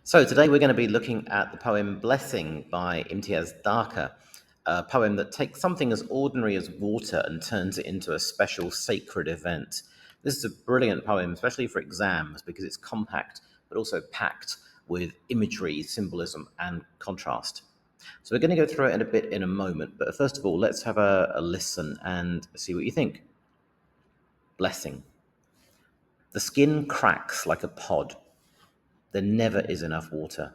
So today we're going to be looking at the poem Blessing by Imtiaz Dharker, a poem that takes something as ordinary as water and turns it into a special sacred event. This is a brilliant poem, especially for exams, because it's compact but also packed with imagery, symbolism, and contrast. So we're going to go through it in a bit in a moment, but first of all, let's have a listen and see what you think. Blessing. The skin cracks like a pod. There never is enough water.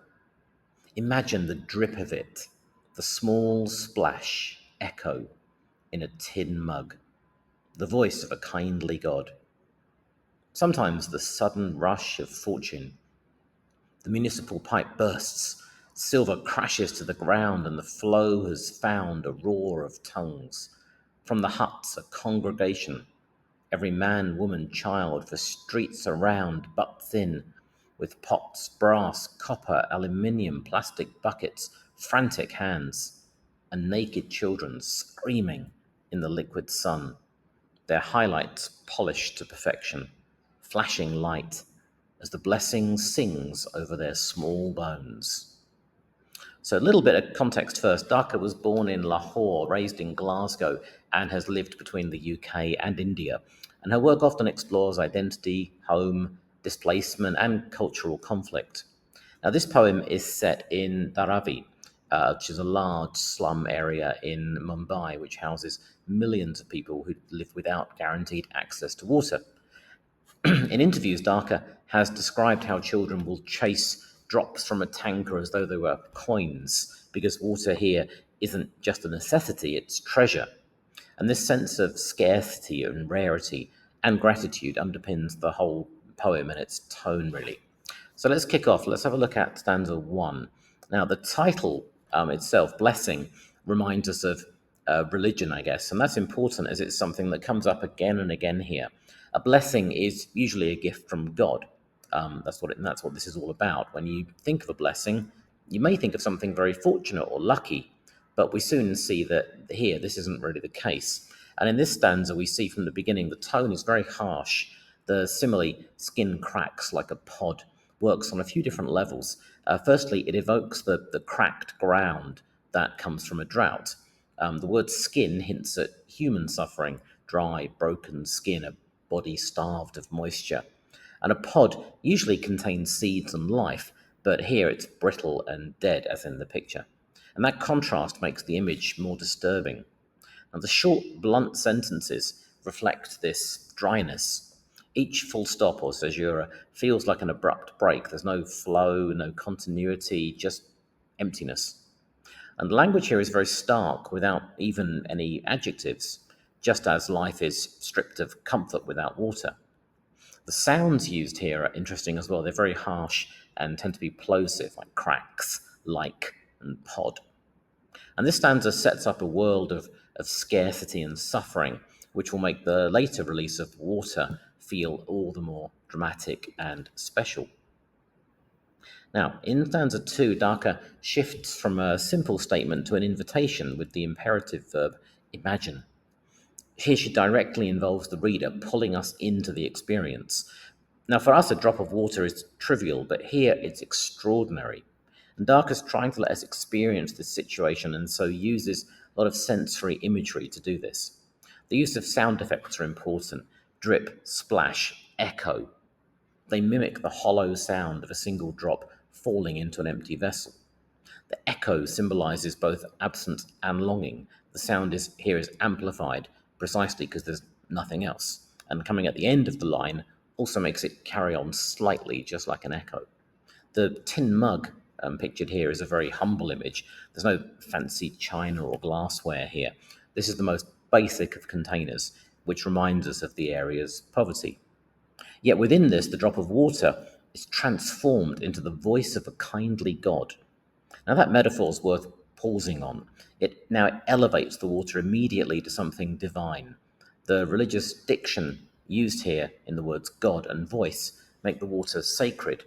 Imagine the drip of it, the small splash echo in a tin mug, the voice of a kindly God. Sometimes the sudden rush of fortune. The municipal pipe bursts, silver crashes to the ground, and the flow has found a roar of tongues. From the huts, a congregation, every man, woman, child, for streets around butts in, with pots, brass, copper, aluminium, plastic buckets, frantic hands, and naked children screaming in the liquid sun, their highlights polished to perfection, flashing light as the blessing sings over their small bones. So, a little bit of context first. Dharker was born in Lahore, raised in Glasgow, and has lived between the UK and India. And her work often explores identity, home, displacement, and cultural conflict. Now, this poem is set in Dharavi, which is a large slum area in Mumbai, which houses millions of people who live without guaranteed access to water. In interviews, Dharker has described how children will chase drops from a tanker as though they were coins, because water here isn't just a necessity, it's treasure. And this sense of scarcity and rarity and gratitude underpins the whole poem and its tone, really. So let's kick off. Let's have a look at stanza one. Now, the title itself, Blessing, reminds us of religion, I guess, and that's important as it's something that comes up again and again here. A blessing is usually a gift from God. That's what this is all about. When you think of a blessing, you may think of something very fortunate or lucky, but we soon see that here this isn't really the case. And in this stanza, we see from the beginning the tone is very harsh. The simile, skin cracks like a pod, works on a few different levels. Firstly, it evokes the cracked ground that comes from a drought. The word skin hints at human suffering, dry, broken skin, a body starved of moisture. And a pod usually contains seeds and life, but here it's brittle and dead, as in the picture. And that contrast makes the image more disturbing. And the short, blunt sentences reflect this dryness. Each full stop or caesura feels like an abrupt break. There's no flow, no continuity, just emptiness. And the language here is very stark without even any adjectives, just as life is stripped of comfort without water. The sounds used here are interesting as well. They're very harsh and tend to be plosive, like cracks, like, and pod. And this stanza sets up a world of scarcity and suffering, which will make the later release of water feel all the more dramatic and special. Now, in stanza 2, Dharker shifts from a simple statement to an invitation with the imperative verb imagine. Here she directly involves the reader, pulling us into the experience. Now, for us, a drop of water is trivial, but here it's extraordinary. And Darker's trying to let us experience this situation and so uses a lot of sensory imagery to do this. The use of sound effects are important: drip, splash, echo. They mimic the hollow sound of a single drop falling into an empty vessel. The echo symbolizes both absence and longing. The sound here is amplified precisely because there's nothing else. And coming at the end of the line also makes it carry on slightly, just like an echo. The tin mug pictured here is a very humble image. There's no fancy china or glassware here. This is the most basic of containers, which reminds us of the area's poverty. Yet within this, the drop of water is transformed into the voice of a kindly God. Now, that metaphor is worth pausing on. It elevates the water immediately to something divine. The religious diction used here in the words God and voice make the water sacred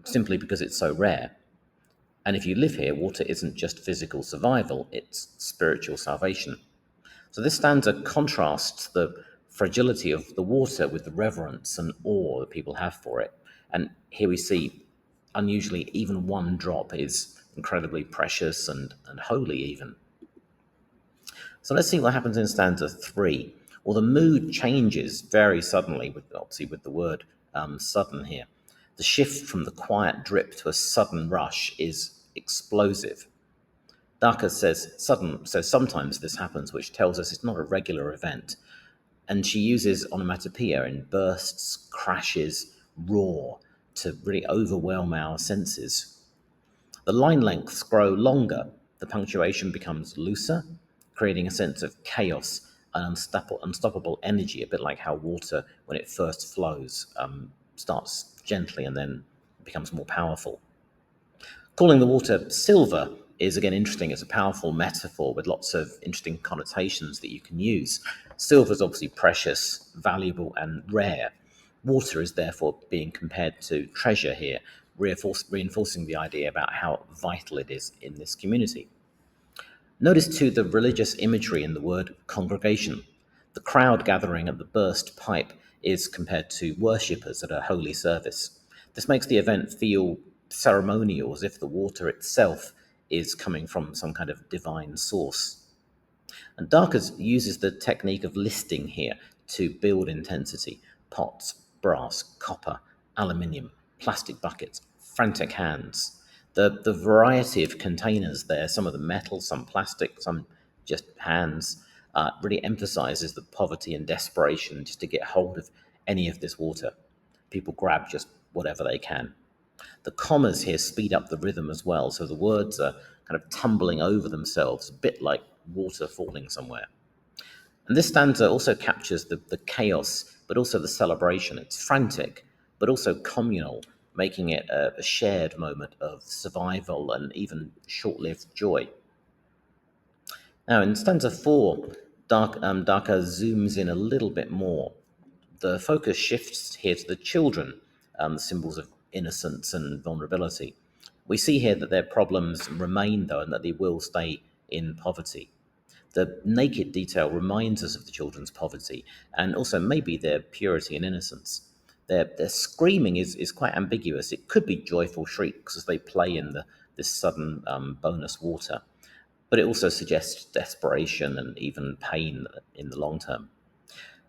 simply because it's so rare. And if you live here, water isn't just physical survival, it's spiritual salvation. So this stanza contrasts the fragility of the water with the reverence and awe that people have for it. And here we see unusually, even one drop is incredibly precious and holy even. So let's see what happens in stanza 3. Well, the mood changes very suddenly, obviously with the word sudden here. The shift from the quiet drip to a sudden rush is explosive. Dharker says sometimes this happens, which tells us it's not a regular event. And she uses onomatopoeia in bursts, crashes, roar to really overwhelm our senses. The line lengths grow longer, the punctuation becomes looser, creating a sense of chaos and unstoppable energy, a bit like how water, when it first flows, starts gently and then becomes more powerful. Calling the water silver is again interesting. It's a powerful metaphor with lots of interesting connotations that you can use. Silver is obviously precious, valuable, and rare. Water is therefore being compared to treasure here, reinforcing the idea about how vital it is in this community. Notice too the religious imagery in the word congregation. The crowd gathering at the burst pipe is compared to worshippers at a holy service. This makes the event feel ceremonial, as if the water itself is coming from some kind of divine source. And Dharker uses the technique of listing here to build intensity. Pots, brass, copper, aluminium, plastic buckets, frantic hands. The variety of containers there, some of them metal, some plastic, some just hands, really emphasizes the poverty and desperation just to get hold of any of this water. People grab just whatever they can. The commas here speed up the rhythm as well, so the words are kind of tumbling over themselves, a bit like water falling somewhere. And this stanza also captures the chaos, but also the celebration. It's frantic, but also communal, making it a shared moment of survival and even short lived joy. Now, in stanza 4, Dharker zooms in a little bit more. The focus shifts here to the children, the symbols of innocence and vulnerability. We see here that their problems remain, though, and that they will stay in poverty. The naked detail reminds us of the children's poverty and also maybe their purity and innocence. Their screaming is quite ambiguous. It could be joyful shrieks as they play in this sudden bonus water, but it also suggests desperation and even pain in the long term.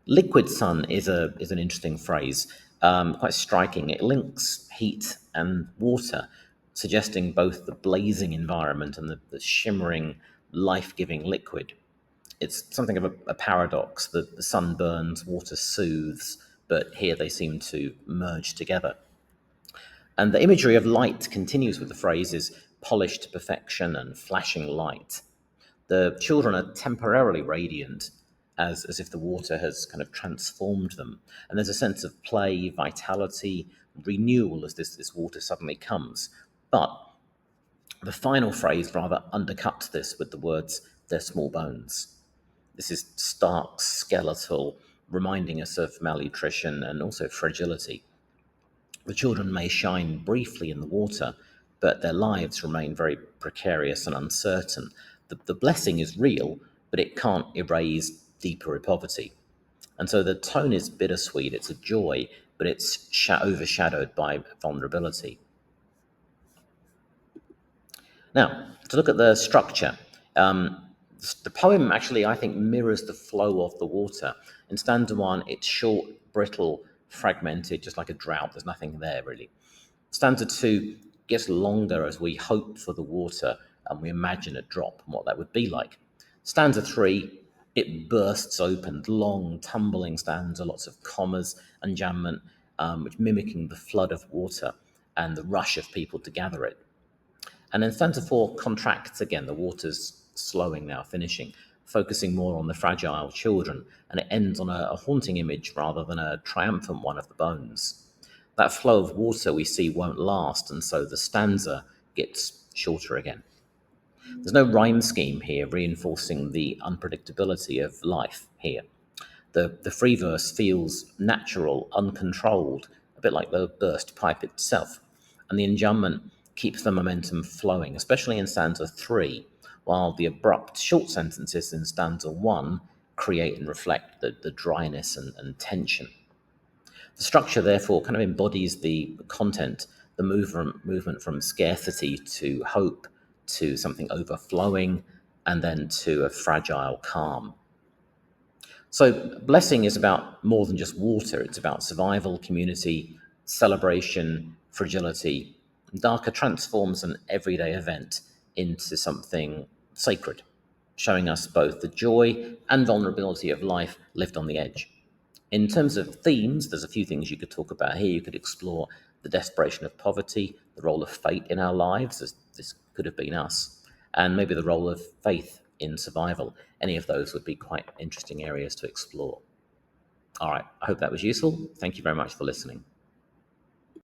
Liquid sun is an interesting phrase, quite striking. It links heat and water, suggesting both the blazing environment and the shimmering, life-giving liquid. It's something of a paradox that the sun burns, water soothes, but here they seem to merge together. And the imagery of light continues with the phrases polished perfection and flashing light. The children are temporarily radiant, as if the water has kind of transformed them. And there's a sense of play, vitality, renewal as this water suddenly comes. But the final phrase rather undercuts this with the words, "their small bones." This is stark, skeletal, reminding us of malnutrition and also fragility. The children may shine briefly in the water, but their lives remain very precarious and uncertain. The blessing is real, but it can't erase deeper poverty. And so the tone is bittersweet. It's a joy, but it's overshadowed by vulnerability. Now, to look at the structure, the poem actually, I think, mirrors the flow of the water. In stanza 1, it's short, brittle, fragmented, just like a drought. There's nothing there, really. Stanza 2 gets longer as we hope for the water and we imagine a drop and what that would be like. Stanza 3, it bursts open, long, tumbling stanza, lots of commas, enjambment, which mimicking the flood of water and the rush of people to gather it. And then stanza 4 contracts again, the water's slowing now, finishing, focusing more on the fragile children, and it ends on a haunting image rather than a triumphant one of the bones. That flow of water we see won't last, and so the stanza gets shorter again. There's no rhyme scheme here reinforcing the unpredictability of life here. The free verse feels natural, uncontrolled, a bit like the burst pipe itself. And the enjambment keeps the momentum flowing, especially in stanza 3, while the abrupt short sentences in stanza 1 create and reflect the dryness and tension. The structure, therefore, kind of embodies the content the movement from scarcity to hope, to something overflowing, and then to a fragile calm. So, blessing is about more than just water. It's about survival, community, celebration, fragility. Dharka transforms an everyday event into something sacred, showing us both the joy and vulnerability of life lived on the edge. In terms of themes, there's a few things you could talk about here. You could explore the desperation of poverty, the role of fate in our lives, as this could have been us, and maybe the role of faith in survival. Any of those would be quite interesting areas to explore. All right, I hope that was useful. Thank you very much for listening.